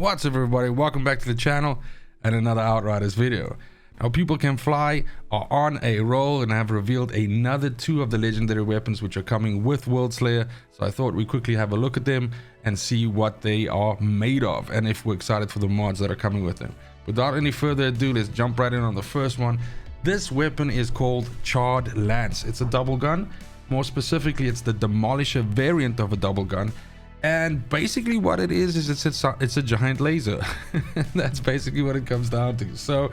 What's up, everybody? Welcome back to the channel and another Outriders video. Now, People Can Fly are on a roll and have revealed another 2 of the legendary weapons which are coming with Worldslayer. So I thought we quickly have a look at them and see what they are made of and if we're excited for the mods that are coming with them. Without any further ado, let's jump right in on the first one. This weapon is called Charred Lance. It's a double gun. More specifically, it's the Demolisher variant of a double gun. And basically what it is it's a giant laser. That's basically what it comes down to. So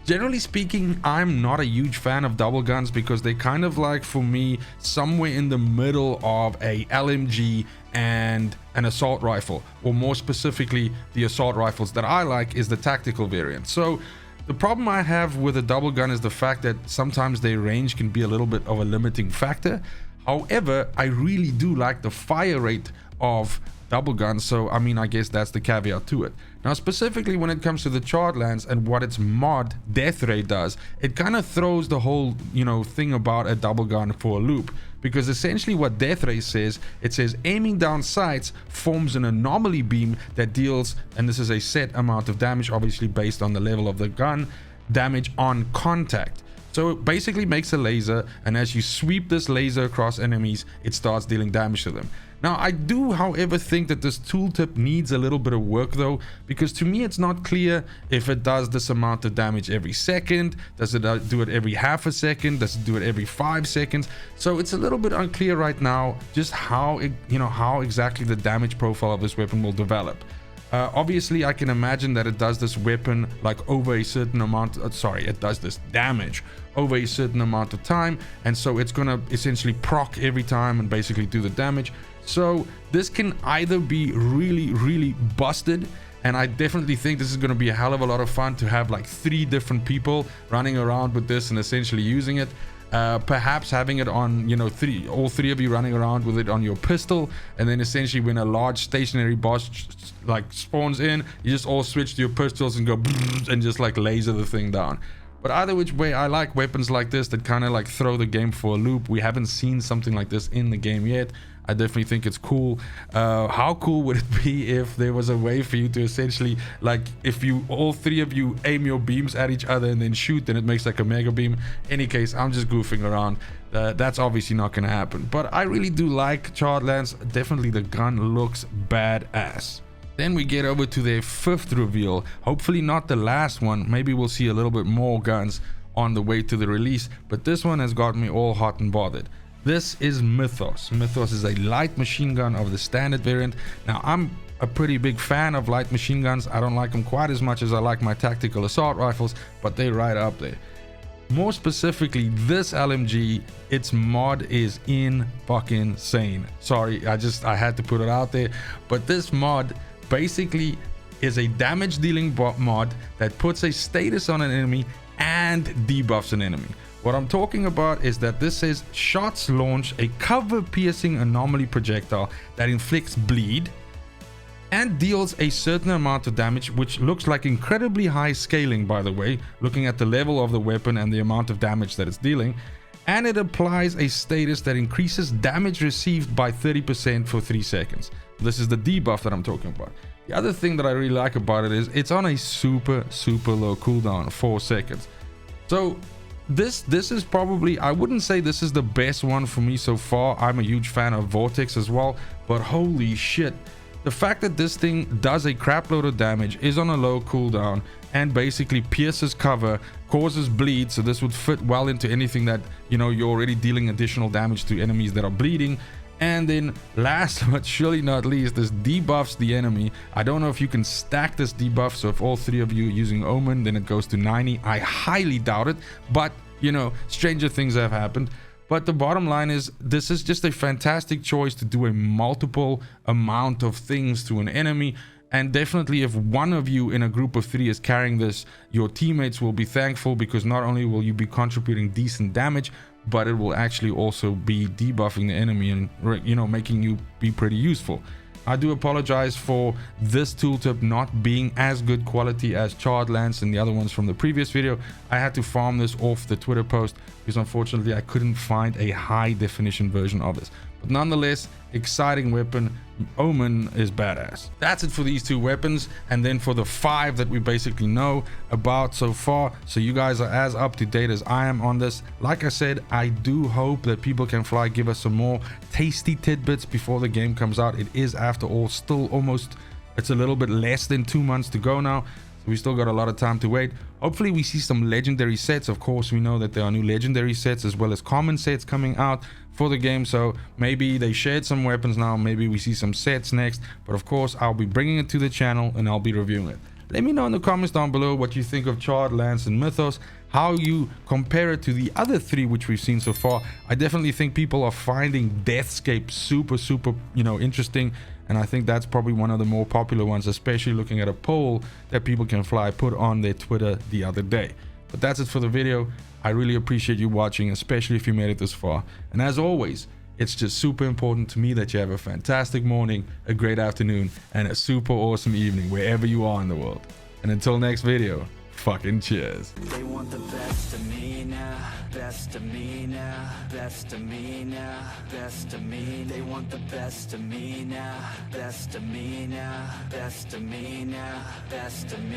generally speaking, I'm not a huge fan of double guns because they kind of like, for me, somewhere in the middle of a LMG and an assault rifle, or more specifically the assault rifles that I like is the tactical variant. So the problem I have with a double gun is the fact that sometimes their range can be a little bit of a limiting factor. However, I really do like the fire rate of double guns, so I mean, I guess that's the caveat to it. Now, specifically when it comes to the Charred Lance and what its mod death rate does, it kind of throws the whole thing about a double gun for a loop, because essentially what death rate says, it says aiming down sights forms an anomaly beam that deals, and this is a set amount of damage, obviously based on the level of the gun, damage on contact. So it basically makes a laser, and as you sweep this laser across enemies, it starts dealing damage to them. Now, I do, however, think that this tooltip needs a little bit of work though, because to me it's not clear if it does this amount of damage every second. Does it do it every half a second? Does it do it every 5 seconds? So it's a little bit unclear right now just how how exactly the damage profile of this weapon will develop. Obviously, I can imagine that it does this weapon like over a certain amount. It does this damage over a certain amount of time, and so it's gonna essentially proc every time and basically do the damage. So this can either be really busted, and I definitely think this is going to be a hell of a lot of fun to have like 3 different people running around with this and essentially using it. Perhaps having it on, all 3 of you running around with it on your pistol, and then essentially when a large stationary boss like spawns in, you just all switch to your pistols and go and just like laser the thing down. But either which way, I like weapons like this that kind of like throw the game for a loop. We haven't seen something like this in the game yet. I definitely think it's cool. How cool would it be if there was a way for you to essentially, like, if you all 3 of you aim your beams at each other and then shoot, then it makes like a mega beam. Any case, I'm just goofing around. That's obviously not going to happen. But I really do like Charred Lance. Definitely the gun looks badass. Then we get over to their 5th reveal. Hopefully not the last one. Maybe we'll see a little bit more guns on the way to the release. But this one has got me all hot and bothered. This is Mythos. Mythos is a light machine gun of the standard variant. Now, I'm a pretty big fan of light machine guns. I don't like them quite as much as I like my tactical assault rifles, but they're right up there. More specifically, this LMG, its mod is insane. Sorry, I had to put it out there. But this mod basically is a damage dealing mod that puts a status on an enemy and debuffs an enemy. What I'm talking about is that this says shots launch a cover piercing anomaly projectile that inflicts bleed and deals a certain amount of damage, which looks like incredibly high scaling, by the way, looking at the level of the weapon and the amount of damage that it's dealing. And it applies a status that increases damage received by 30% for 3 seconds. This is the debuff that I'm talking about. The other thing that I really like about it is it's on a super low cooldown, 4 seconds. So this is probably, I wouldn't say this is the best one for me so far. I'm a huge fan of Vortex as well, but holy shit, the fact that this thing does a crap load of damage, is on a low cooldown, and basically pierces cover, causes bleed, so this would fit well into anything that you're already dealing additional damage to enemies that are bleeding. And then last but surely not least, this debuffs the enemy. I don't know if you can stack this debuff, so if all 3 of you are using Omen, then it goes to 90. I highly doubt it, but stranger things have happened. But the bottom line is, this is just a fantastic choice to do a multiple amount of things to an enemy. And definitely, if one of you in a group of 3 is carrying this, your teammates will be thankful, because not only will you be contributing decent damage, but it will actually also be debuffing the enemy and making you be pretty useful. I do apologize for this tooltip not being as good quality as Charred Lance and the other ones from the previous video. I had to farm this off the Twitter post because unfortunately I couldn't find a high definition version of this. but nonetheless, exciting weapon. Omen is badass. That's it for these 2 weapons, and then for the 5 that we basically know about so far, so you guys are as up to date as I am on this. Like I said, I do hope that People Can Fly give us some more tasty tidbits before the game comes out. It is, after all, still almost, it's a little bit less than 2 months to go now, so we still got a lot of time to wait. Hopefully we see some legendary sets. Of course, we know that there are new legendary sets as well as common sets coming out for the game, so maybe they shared some weapons now, maybe we see some sets next, but of course I'll be bringing it to the channel and I'll be reviewing it. Let me know in the comments down below what you think of Charred Lance and Mythos, how you compare it to the other 3 which we've seen so far. I definitely think people are finding Deathscape super, interesting, and I think that's probably one of the more popular ones, especially looking at a poll that People Can Fly put on their Twitter the other day. But that's it for the video. I really appreciate you watching, especially if you made it this far. And as always, it's just super important to me that you have a fantastic morning, a great afternoon, and a super awesome evening wherever you are in the world. And until next video, fucking cheers. They want the best of me now, best of me now, best of me now, best of me. They want the best of me now, best of me now, best of me now, best of me.